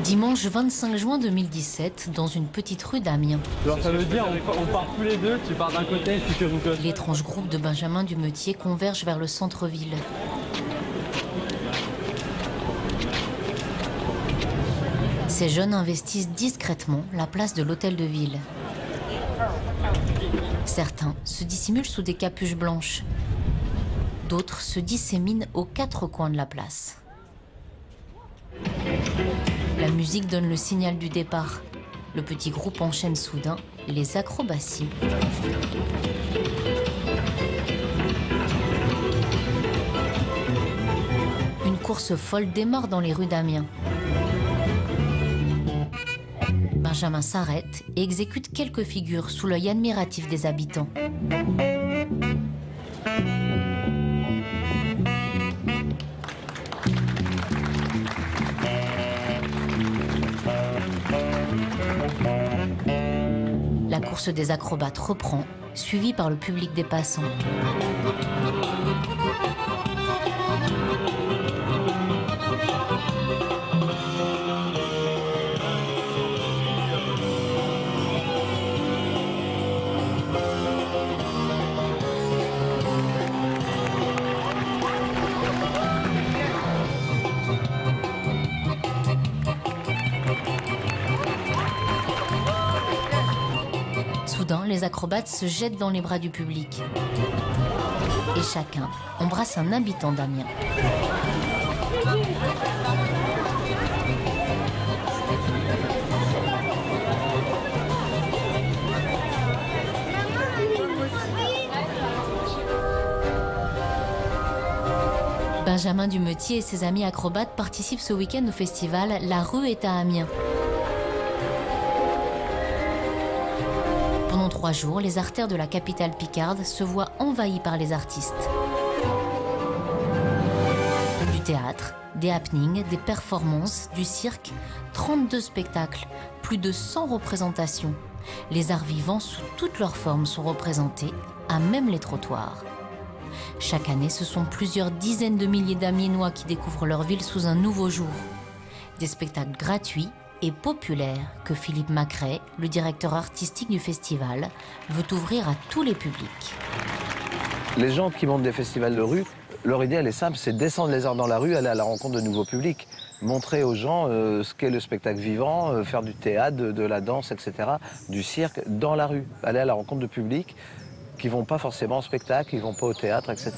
Dimanche 25 juin 2017, dans une petite rue d'Amiens. Alors ça veut dire on part tous les deux, tu pars d'un côté, tu de l'autre côté. L'étrange groupe de Benjamin Dumetier converge vers le centre-ville. Ces jeunes investissent discrètement la place de l'hôtel de ville. Certains se dissimulent sous des capuches blanches. D'autres se disséminent aux quatre coins de la place. La musique donne le signal du départ. Le petit groupe enchaîne soudain les acrobaties. Une course folle démarre dans les rues d'Amiens. Benjamin s'arrête et exécute quelques figures sous l'œil admiratif des habitants. La course des acrobates reprend, suivie par le public des passants. Soudain, les acrobates se jettent dans les bras du public. Et chacun embrasse un habitant d'Amiens. Benjamin Dumetier et ses amis acrobates participent ce week-end au festival La rue est à Amiens. Pendant 3 jours, les artères de la capitale picarde se voient envahies par les artistes. Du théâtre, des happenings, des performances, du cirque, 32 spectacles, plus de 100 représentations. Les arts vivants sous toutes leurs formes sont représentés, à même les trottoirs. Chaque année, ce sont plusieurs dizaines de milliers d'Amiénois qui découvrent leur ville sous un nouveau jour. Des spectacles gratuits et populaire que Philippe Macret, le directeur artistique du festival, veut ouvrir à tous les publics. Les gens qui montent des festivals de rue, leur idée elle est simple, c'est descendre les arts dans la rue, aller à la rencontre de nouveaux publics, montrer aux gens ce qu'est le spectacle vivant, faire du théâtre, de la danse, etc., du cirque dans la rue, aller à la rencontre de publics qui ne vont pas forcément au spectacle, qui ne vont pas au théâtre, etc.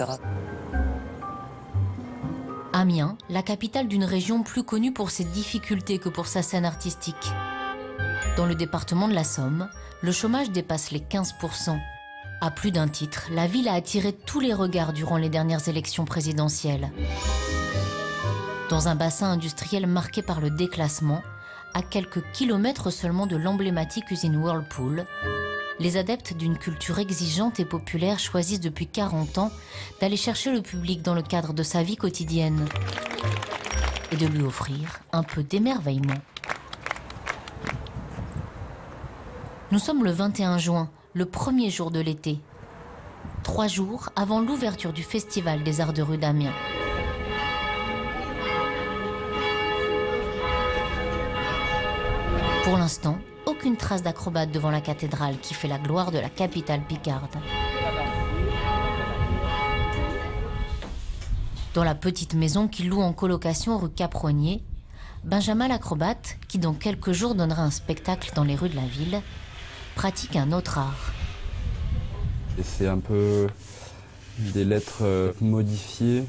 Amiens, la capitale d'une région plus connue pour ses difficultés que pour sa scène artistique. Dans le département de la Somme, le chômage dépasse les 15%. À plus d'un titre, la ville a attiré tous les regards durant les dernières élections présidentielles. Dans un bassin industriel marqué par le déclassement, à quelques kilomètres seulement de l'emblématique usine Whirlpool, les adeptes d'une culture exigeante et populaire choisissent depuis 40 ans d'aller chercher le public dans le cadre de sa vie quotidienne et de lui offrir un peu d'émerveillement. Nous sommes le 21 juin, le premier jour de l'été. 3 jours avant l'ouverture du Festival des Arts de rue d'Amiens. Pour l'instant, aucune trace d'acrobate devant la cathédrale qui fait la gloire de la capitale picarde. Dans la petite maison qu'il loue en colocation rue Capronnier, Benjamin l'acrobate, qui dans quelques jours donnera un spectacle dans les rues de la ville, pratique un autre art. C'est un peu des lettres modifiées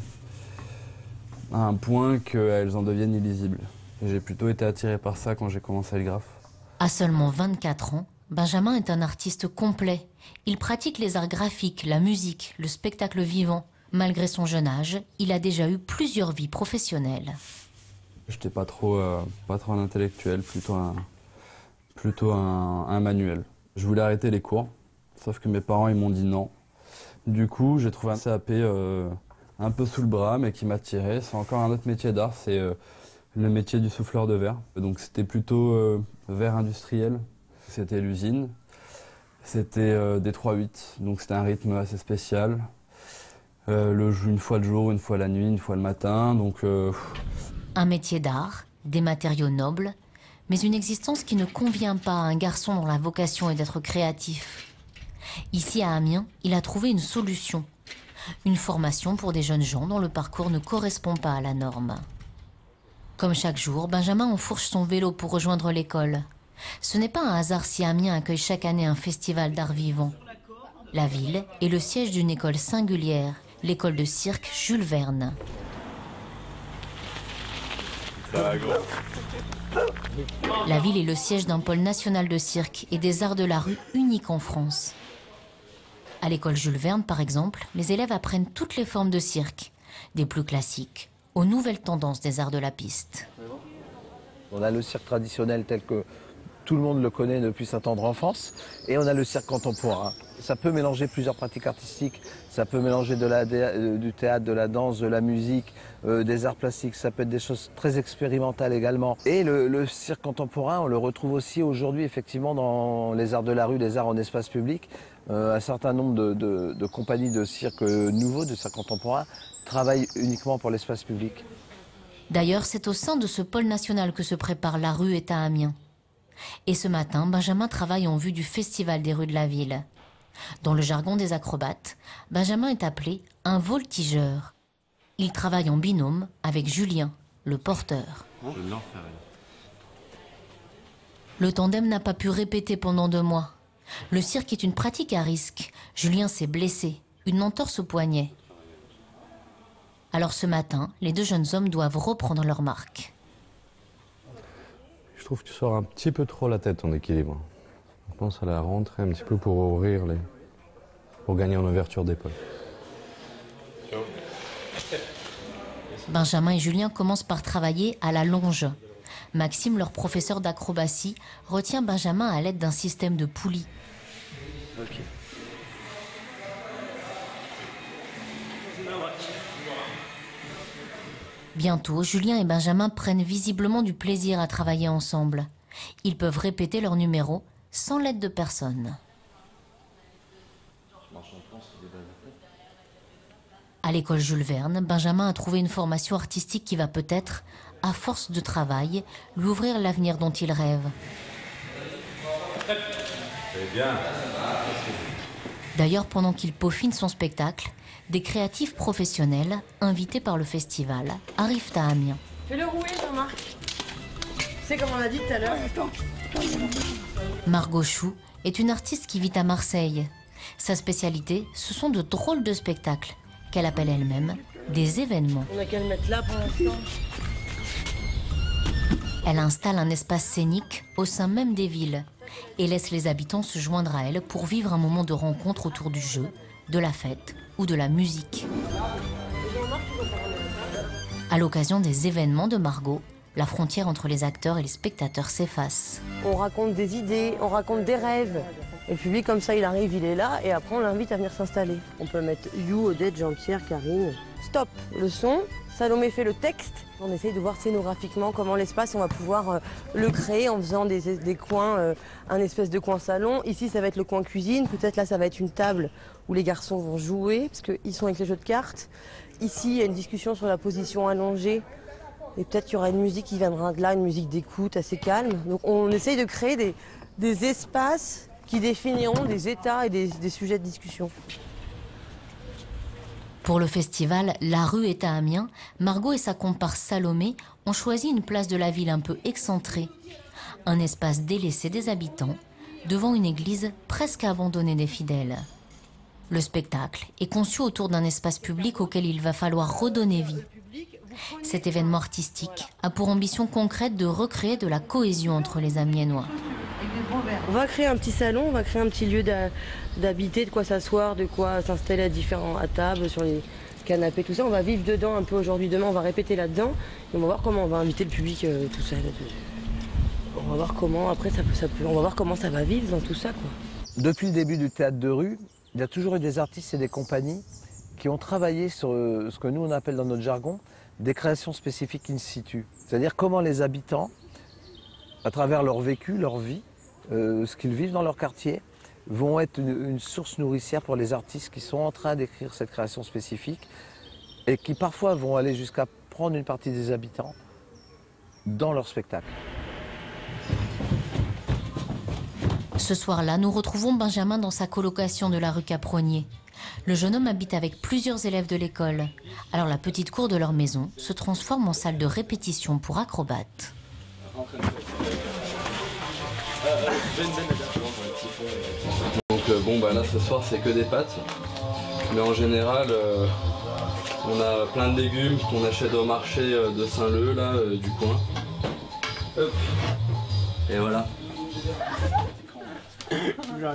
à un point qu'elles en deviennent illisibles. J'ai plutôt été attiré par ça quand j'ai commencé le graphe. À seulement 24 ans, Benjamin est un artiste complet. Il pratique les arts graphiques, la musique, le spectacle vivant. Malgré son jeune âge, il a déjà eu plusieurs vies professionnelles. J'étais pas trop un intellectuel, plutôt un manuel. Je voulais arrêter les cours, sauf que mes parents ils m'ont dit non. Du coup, j'ai trouvé un CAP un peu sous le bras, mais qui m'attirait. C'est encore un autre métier d'art, c'est le métier du souffleur de verre. Donc c'était plutôt verre industriel. C'était l'usine. C'était des 3/8, donc c'était un rythme assez spécial. Une fois le jour, une fois la nuit, une fois le matin. Donc, un métier d'art, des matériaux nobles, mais une existence qui ne convient pas à un garçon dont la vocation est d'être créatif. Ici à Amiens, il a trouvé une solution. Une formation pour des jeunes gens dont le parcours ne correspond pas à la norme. Comme chaque jour, Benjamin enfourche son vélo pour rejoindre l'école. Ce n'est pas un hasard si Amiens accueille chaque année un festival d'art vivant. La ville est le siège d'une école singulière, l'école de cirque Jules Verne. La ville est le siège d'un pôle national de cirque et des arts de la rue unique en France. À l'école Jules Verne, par exemple, les élèves apprennent toutes les formes de cirque, des plus classiques aux nouvelles tendances des arts de la piste. On a le cirque traditionnel tel que tout le monde le connaît depuis sa tendre enfance, et on a le cirque contemporain. Ça peut mélanger plusieurs pratiques artistiques, ça peut mélanger du théâtre, de la danse, de la musique, des arts plastiques, ça peut être des choses très expérimentales également. Et le cirque contemporain, on le retrouve aussi aujourd'hui effectivement dans les arts de la rue, les arts en espace public. Un certain nombre de compagnies de cirque nouveaux, de cirque contemporain, travaillent uniquement pour l'espace public. D'ailleurs, c'est au sein de ce pôle national que se prépare La Rue est à Amiens. Et ce matin, Benjamin travaille en vue du festival des rues de la ville. Dans le jargon des acrobates, Benjamin est appelé un voltigeur. Il travaille en binôme avec Julien, le porteur. Le tandem n'a pas pu répéter pendant 2 mois. Le cirque est une pratique à risque. Julien s'est blessé, une entorse au poignet. Alors ce matin, les 2 jeunes hommes doivent reprendre leur marque. Je trouve que tu sors un petit peu trop la tête en équilibre. Je pense à la rentrée un petit peu pour ouvrir pour gagner en ouverture d'épaule. Benjamin et Julien commencent par travailler à la longe. Maxime, leur professeur d'acrobatie, retient Benjamin à l'aide d'un système de poulies. Okay. Bientôt, Julien et Benjamin prennent visiblement du plaisir à travailler ensemble. Ils peuvent répéter leur numéro sans l'aide de personne. À l'école Jules Verne, Benjamin a trouvé une formation artistique qui va peut-être, à force de travail, lui ouvrir l'avenir dont il rêve. D'ailleurs, pendant qu'il peaufine son spectacle, des créatifs professionnels, invités par le festival, arrivent à Amiens. Fais-le rouler, Jean-Marc. C'est comme on a dit tout à l'heure. Margot Chou est une artiste qui vit à Marseille. Sa spécialité, ce sont de drôles de spectacles, qu'elle appelle elle-même des événements. On a qu'à le mettre là pour l'instant. Elle installe un espace scénique au sein même des villes et laisse les habitants se joindre à elle pour vivre un moment de rencontre autour du jeu, de la fête ou de la musique. À l'occasion des événements de Margot, la frontière entre les acteurs et les spectateurs s'efface. On raconte des idées, on raconte des rêves. Et le public, comme ça, il arrive, il est là, et après, on l'invite à venir s'installer. On peut mettre You, Odette, Jean-Pierre, Karine. Stop, le son. Salomé fait le texte. On essaye de voir scénographiquement comment l'espace, on va pouvoir le créer en faisant des coins, un espèce de coin salon. Ici, ça va être le coin cuisine. Peut-être là, ça va être une table où les garçons vont jouer, parce qu'ils sont avec les jeux de cartes. Ici, il y a une discussion sur la position allongée. Et peut-être qu'il y aura une musique qui viendra de là, une musique d'écoute assez calme. Donc on essaye de créer des espaces qui définiront des états et des sujets de discussion. Pour le festival La Rue est à Amiens, Margot et sa comparse Salomé ont choisi une place de la ville un peu excentrée. Un espace délaissé des habitants, devant une église presque abandonnée des fidèles. Le spectacle est conçu autour d'un espace public auquel il va falloir redonner vie. Cet événement artistique a pour ambition concrète de recréer de la cohésion entre les Amiénois. On va créer un petit salon, on va créer un petit lieu d'habiter, de quoi s'asseoir, de quoi s'installer à table, sur les canapés, tout ça. On va vivre dedans un peu aujourd'hui, demain, on va répéter là-dedans. Et on va voir comment on va inviter le public, tout ça. On va voir comment, après, on va voir comment ça va vivre dans tout ça, quoi. Depuis le début du théâtre de rue, il y a toujours eu des artistes et des compagnies qui ont travaillé sur ce que nous on appelle dans notre jargon des créations spécifiques in situ. C'est-à-dire comment les habitants, à travers leur vécu, leur vie, ce qu'ils vivent dans leur quartier, vont être une source nourricière pour les artistes qui sont en train d'écrire cette création spécifique et qui parfois vont aller jusqu'à prendre une partie des habitants dans leur spectacle. Ce soir-là, nous retrouvons Benjamin dans sa colocation de la rue Capronnier. Le jeune homme habite avec plusieurs élèves de l'école. Alors la petite cour de leur maison se transforme en salle de répétition pour acrobates. Donc bon bah là ce soir c'est que des pâtes. Mais en général on a plein de légumes qu'on achète au marché de Saint-Leu là du coin. Hop. Et voilà.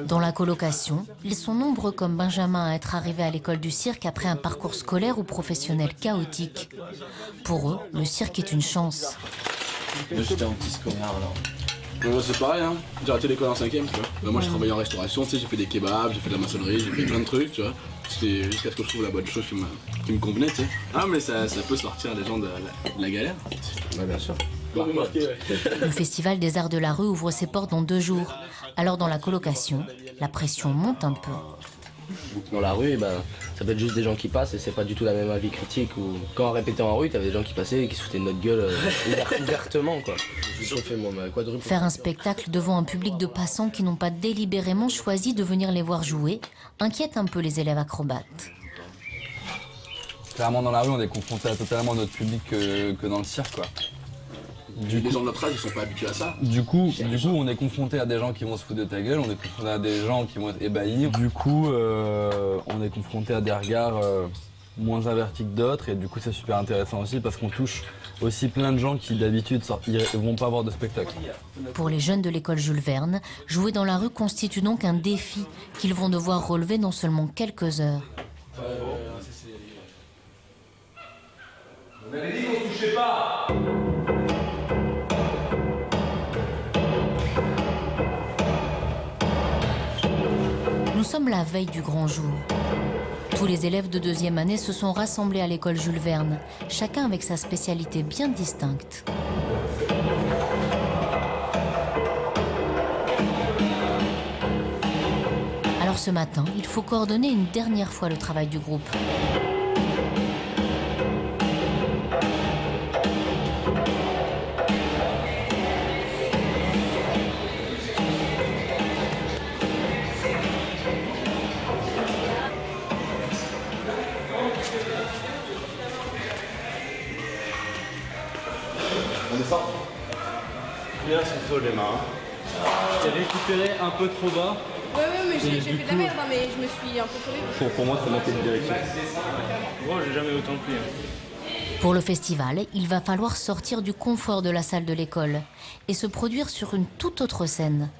Dans la colocation, ils sont nombreux comme Benjamin à être arrivés à l'école du cirque après un parcours scolaire ou professionnel chaotique. Pour eux, le cirque est une chance. Moi j'étais un petit scolaire alors. Moi c'est pareil, hein. J'ai arrêté l'école en 5ème, tu vois. Bah, moi je travaillais en restauration, tu sais, j'ai fait des kebabs, j'ai fait de la maçonnerie, j'ai fait plein de trucs, tu vois. C'était jusqu'à ce que je trouve la bonne chose qui me convenait, tu sais. Ah mais ça peut sortir les gens de la galère. Ouais bien sûr. Le Festival des Arts de la Rue ouvre ses portes dans 2 jours. Alors dans la colocation, la pression monte un peu. Dans la rue, ben, ça peut être juste des gens qui passent et c'est pas du tout la même avis critique. Ou quand on répétait en rue, t'avais des gens qui passaient et qui se foutaient de notre gueule ouvertement quoi. J'ai fait moi ma quadruple. Faire un spectacle devant un public de passants qui n'ont pas délibérément choisi de venir les voir jouer inquiète un peu les élèves acrobates. Clairement dans la rue on est confronté à totalement notre public que dans le cirque quoi. Les gens de notre âge ils sont pas habitués à ça. Du coup, on est confronté à des gens qui vont se foutre de ta gueule, on est confronté à des gens qui vont être ébahis. Du coup, on est confronté à des regards moins avertis que d'autres et du coup c'est super intéressant aussi parce qu'on touche aussi plein de gens qui d'habitude ne vont pas voir de spectacle. Pour les jeunes de l'école Jules Verne, jouer dans la rue constitue donc un défi qu'ils vont devoir relever dans seulement quelques heures. On avait dit qu'on se touchait pas. Nous sommes la veille du grand jour. Tous les élèves de 2e année se sont rassemblés à l'école Jules Verne, chacun avec sa spécialité bien distincte. Alors ce matin, il faut coordonner une dernière fois le travail du groupe. On descend. Bien, c'est chaud les mains. J'ai récupéré un peu trop bas. Ouais, mais j'ai fait de la merde, hein, mais je me suis un peu sauvée. Pour moi, c'est monté de direction. Moi, j'ai jamais autant pris. Pour le festival, il va falloir sortir du confort de la salle de l'école et se produire sur une toute autre scène.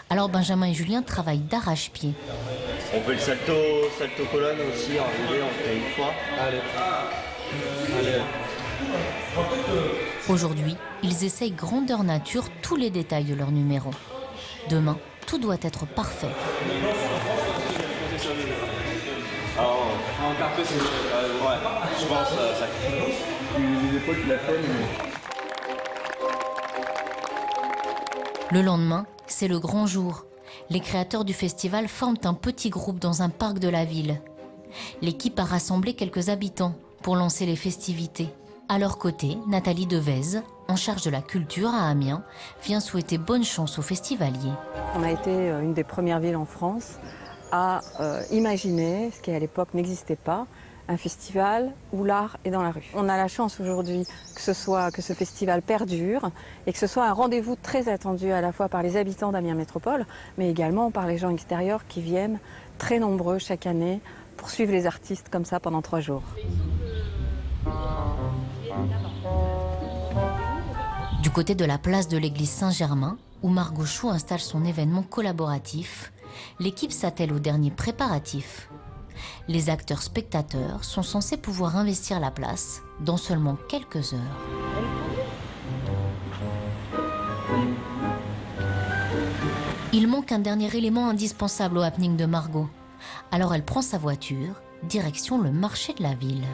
Alors Benjamin et Julien travaillent d'arrache-pied. On fait le salto colonne aussi, en relais, on fait une fois. Allez. Aujourd'hui, ils essayent grandeur nature tous les détails de leur numéro. Demain, tout doit être parfait. Alors, en carpé, c'est... ouais, je pense ça... Les épaules, tu l'as fait, Le lendemain, c'est le grand jour. Les créateurs du festival forment un petit groupe dans un parc de la ville. L'équipe a rassemblé quelques habitants pour lancer les festivités. À leur côté, Nathalie Devez, en charge de la culture à Amiens, vient souhaiter bonne chance aux festivaliers. On a été une des premières villes en France à imaginer, ce qui à l'époque n'existait pas, un festival où l'art est dans la rue. On a la chance aujourd'hui que ce festival perdure et que ce soit un rendez-vous très attendu à la fois par les habitants d'Amiens Métropole, mais également par les gens extérieurs qui viennent très nombreux chaque année pour suivre les artistes comme ça pendant 3 jours. Du côté de la place de l'église Saint-Germain, où Margot Chou installe son événement collaboratif, l'équipe s'attelle aux derniers préparatifs. Les acteurs spectateurs sont censés pouvoir investir la place dans seulement quelques heures. Il manque un dernier élément indispensable au happening de Margot. Alors elle prend sa voiture, direction le marché de la ville.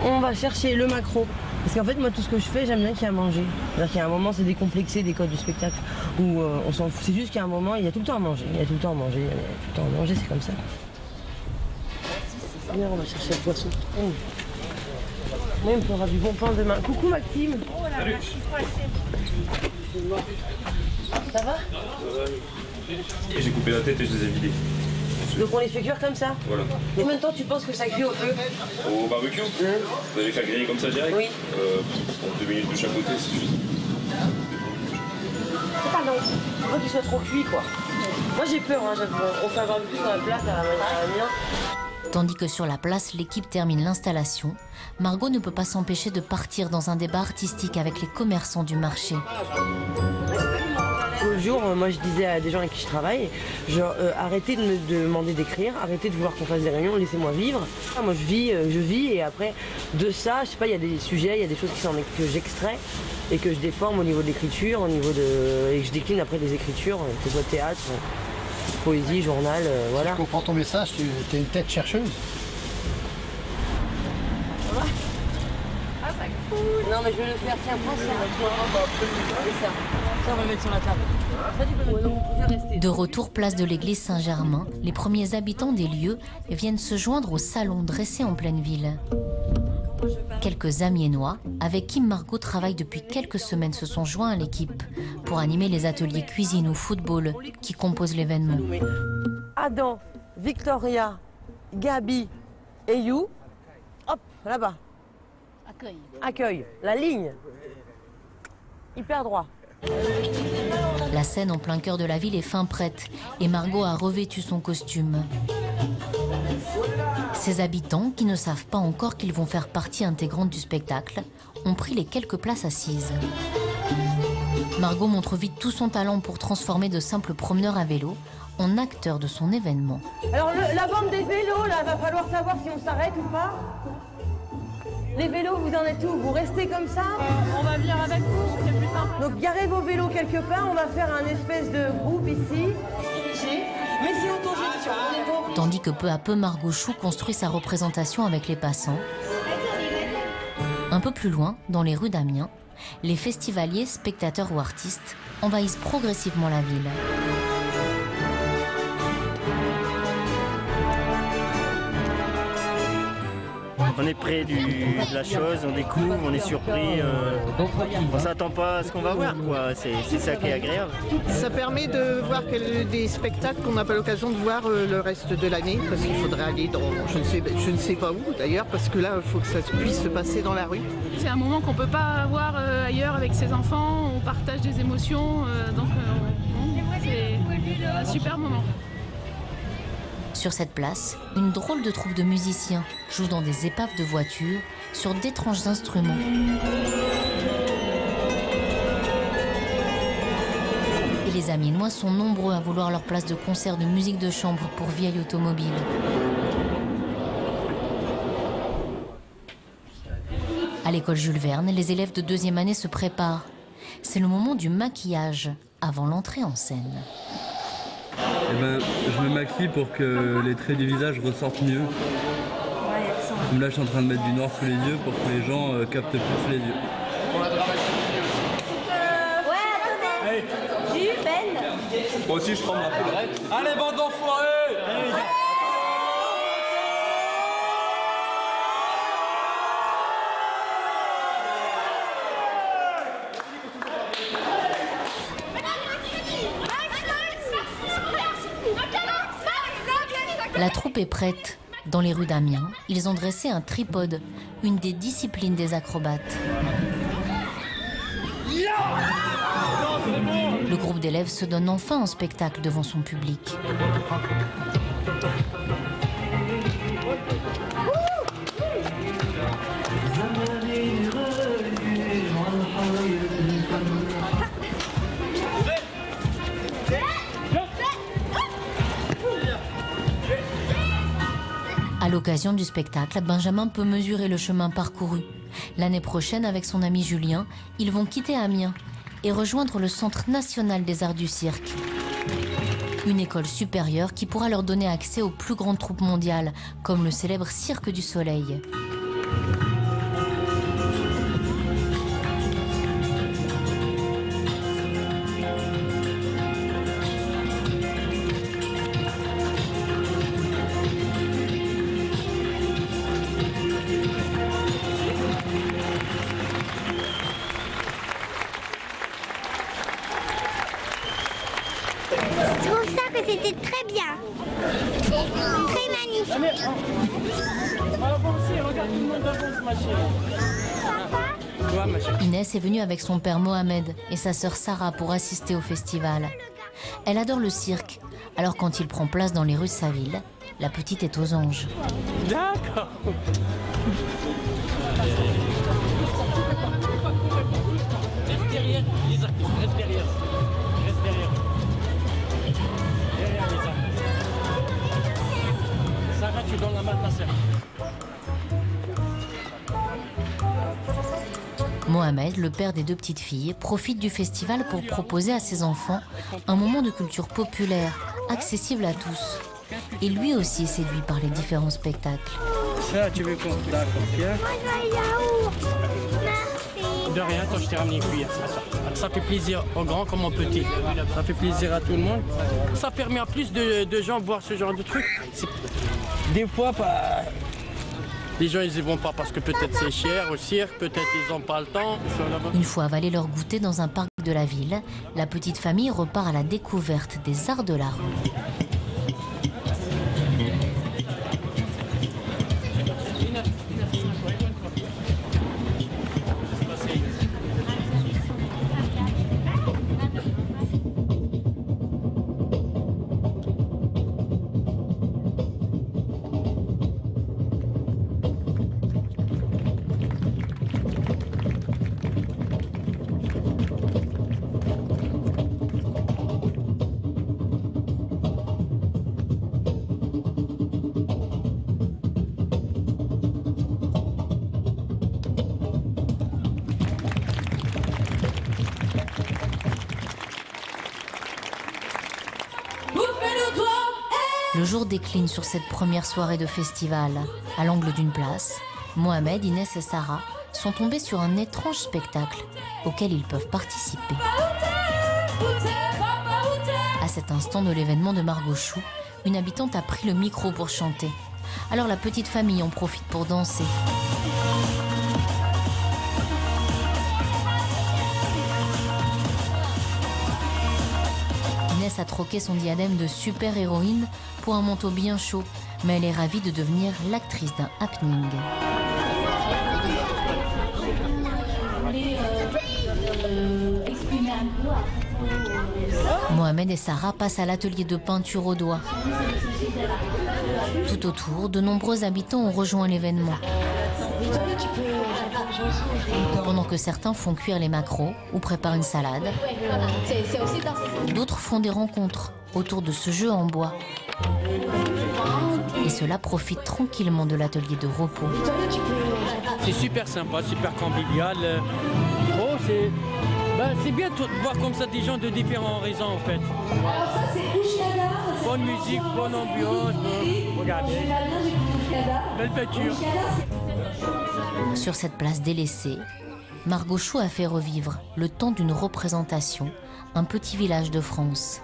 On va chercher le maquereau. Parce qu'en fait, moi, tout ce que je fais, j'aime bien qu'il y ait à manger. C'est-à-dire qu'il y a un moment, c'est décomplexé des codes du spectacle. Où on s'en fout. C'est juste qu'il y a un moment, il y a tout le temps à manger. Il y a tout le temps à manger. Il y a tout le temps à manger, c'est comme ça. Viens, on va chercher le poisson. Même, on aura du bon pain demain. Coucou, Maxime. Salut. Ça va? J'ai coupé la tête et je les ai vidés. Donc on les fait cuire comme ça? Voilà. Et combien de temps tu penses que ça cuit au feu? Au barbecue? Vous allez faire griller comme ça direct? Oui. En 2 minutes de chaque côté, c'est suffisant. C'est pas long. Faut pas qu'il soit trop cuit quoi. Moi j'ai peur, hein, on fait un barbecue sur la place à la mienne. Tandis que sur la place, l'équipe termine l'installation, Margot ne peut pas s'empêcher de partir dans un débat artistique avec les commerçants du marché. L'autre jour, moi je disais à des gens avec qui je travaille, genre arrêtez de me demander d'écrire, arrêtez de vouloir qu'on fasse des réunions, laissez-moi vivre. Moi je vis et après de ça, je sais pas, il y a des sujets, il y a des choses que j'extrais et que je déforme au niveau de l'écriture, et que je décline après des écritures, que ce soit théâtre, poésie, journal, voilà. Je comprends ton message, tu es une tête chercheuse. Ça va? Ah ça cool. Non mais je vais le faire, tiens, prends ça. Et ça, on va le mettre sur la table. Ça, tu peux vous pouvez rester. De retour place de l'église Saint-Germain, les premiers habitants des lieux viennent se joindre au salon dressé en pleine ville. Quelques Amiénois, avec qui Margot travaille depuis quelques semaines, se sont joints à l'équipe pour animer les ateliers cuisine ou football qui composent l'événement. Adam, Victoria, Gabi et You, hop, là-bas. Accueil. La ligne. Hyper droit. La scène en plein cœur de la ville est fin prête et Margot a revêtu son costume. Ces habitants, qui ne savent pas encore qu'ils vont faire partie intégrante du spectacle, ont pris les quelques places assises. Margot montre vite tout son talent pour transformer de simples promeneurs à vélo en acteurs de son événement. Alors la bande des vélos, là, va falloir savoir si on s'arrête ou pas. Les vélos, vous en êtes où? Vous restez comme ça? On va venir avec vous, c'est plus simple. Donc garez vos vélos quelque part, on va faire un espèce de groupe ici. Mais c'est autogestion. Tandis que peu à peu Margot Chou construit sa représentation avec les passants. Un peu plus loin, dans les rues d'Amiens, les festivaliers, spectateurs ou artistes envahissent progressivement la ville. On est près de la chose, on découvre, on est surpris, on s'attend pas à ce qu'on va voir, quoi. C'est ça qui est agréable. Ça permet de voir des spectacles qu'on n'a pas l'occasion de voir le reste de l'année, parce qu'il faudrait aller dans, je ne sais pas où d'ailleurs, parce que là, il faut que ça puisse se passer dans la rue. C'est un moment qu'on ne peut pas avoir ailleurs avec ses enfants, on partage des émotions, donc c'est un super moment. Sur cette place, une drôle de troupe de musiciens joue dans des épaves de voitures sur d'étranges instruments. Et les Amiénois sont nombreux à vouloir leur place de concert de musique de chambre pour vieille automobile. À l'école Jules Verne, les élèves de 2e année se préparent. C'est le moment du maquillage avant l'entrée en scène. Eh ben, je me maquille pour que les traits du visage ressortent mieux. Comme là, je suis en train de mettre du noir sous les yeux pour que les gens captent plus les yeux. Ouais, attendez. Jules, Ben. Moi aussi, je tremble un peu. Allez, bande d'enfoirés! La troupe est prête. Dans les rues d'Amiens, ils ont dressé un tripode, une des disciplines des acrobates. Le groupe d'élèves se donne enfin en spectacle devant son public. À l'occasion du spectacle, Benjamin peut mesurer le chemin parcouru. L'année prochaine, avec son ami Julien, ils vont quitter Amiens et rejoindre le Centre national des arts du cirque. Une école supérieure qui pourra leur donner accès aux plus grandes troupes mondiales, comme le célèbre Cirque du Soleil. que c'était très bien. Très magnifique. Inès est venue avec son père Mohamed et sa sœur Sarah pour assister au festival. Elle adore le cirque, alors quand il prend place dans les rues de sa ville, la petite est aux anges. D'accord. Reste derrière les artistes, reste derrière. Reste derrière. Derrière les artistes. Sarah, tu donnes la main à ta sœur. Mohamed, le père des deux petites filles, profite du festival pour proposer à ses enfants un moment de culture populaire, accessible à tous. Et lui aussi est séduit par les différents spectacles. Ça, tu veux qu'on... D'accord, Pierre. De rien, toi je t'ai ramené une cuillère. Ça fait plaisir aux grands comme aux petits. Ça fait plaisir à tout le monde. Ça permet à plus de gens de voir ce genre de trucs. Des fois, les gens ils y vont pas parce que peut-être c'est cher au cirque, peut-être ils n'ont pas le temps. Une fois avalé leur goûter dans un parc de la ville, la petite famille repart à la découverte des arts de la rue. Le jour décline sur cette première soirée de festival. À l'angle d'une place, Mohamed, Inès et Sarah sont tombés sur un étrange spectacle auquel ils peuvent participer. À cet instant de l'événement de Margot Chou, une habitante a pris le micro pour chanter. Alors la petite famille en profite pour danser. Inès a troqué son diadème de super-héroïne pour un manteau bien chaud, mais elle est ravie de devenir l'actrice d'un happening. Mohamed et Sarah passent à l'atelier de peinture au doigt. Tout autour, de nombreux habitants ont rejoint l'événement. Pendant que certains font cuire les maquereaux ou préparent une salade, d'autres font des rencontres autour de ce jeu en bois. Et cela profite tranquillement de l'atelier de repos. C'est super sympa, super convivial. C'est bien de voir comme ça des gens de différents horizons en fait. Bonne musique, bonne ambiance, regardez, belle peinture. Sur cette place délaissée, Margot Chou a fait revivre, le temps d'une représentation, un petit village de France.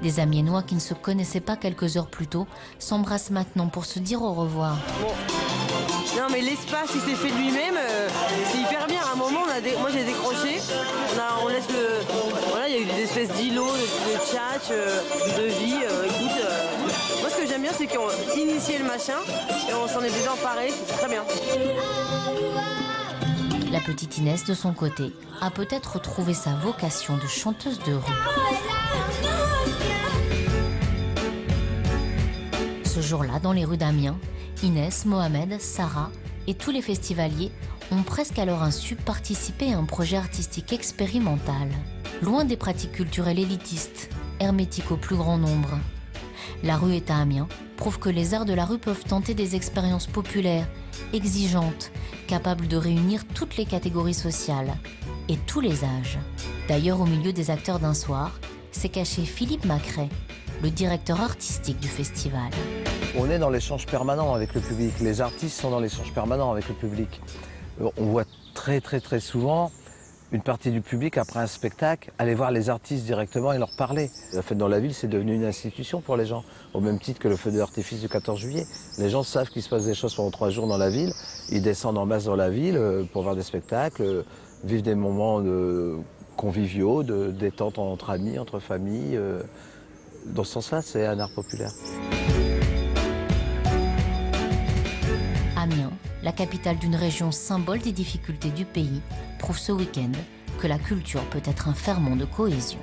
Des Amiénois qui ne se connaissaient pas quelques heures plus tôt s'embrassent maintenant pour se dire au revoir. Non mais l'espace il s'est fait de lui-même, c'est hyper bien. À un moment moi j'ai décroché, on laisse voilà, il y a eu des espèces d'îlots, de tchatch, de vie. Moi ce que j'aime bien c'est qu'on initié le machin et on s'en est déjà emparé, c'est très bien. La petite Inès de son côté a peut-être trouvé sa vocation de chanteuse de rue. Ce jour-là, dans les rues d'Amiens, Inès, Mohamed, Sarah et tous les festivaliers ont presque à leur insu participé à un projet artistique expérimental, loin des pratiques culturelles élitistes, hermétiques au plus grand nombre. La rue est à Amiens prouve que les arts de la rue peuvent tenter des expériences populaires, exigeantes, capables de réunir toutes les catégories sociales et tous les âges. D'ailleurs, au milieu des acteurs d'un soir, s'est caché Philippe Macret, le directeur artistique du festival. On est dans l'échange permanent avec le public. Les artistes sont dans l'échange permanent avec le public. On voit très souvent une partie du public, après un spectacle, aller voir les artistes directement et leur parler. La fête dans la ville, c'est devenu une institution pour les gens, au même titre que le feu d'artifice du 14 juillet. Les gens savent qu'il se passe des choses pendant 3 jours dans la ville. Ils descendent en masse dans la ville pour voir des spectacles, vivre des moments conviviaux, de détente entre amis, entre familles. Dans ce sens-là, c'est un art populaire. Amiens, la capitale d'une région symbole des difficultés du pays, prouve ce week-end que la culture peut être un ferment de cohésion.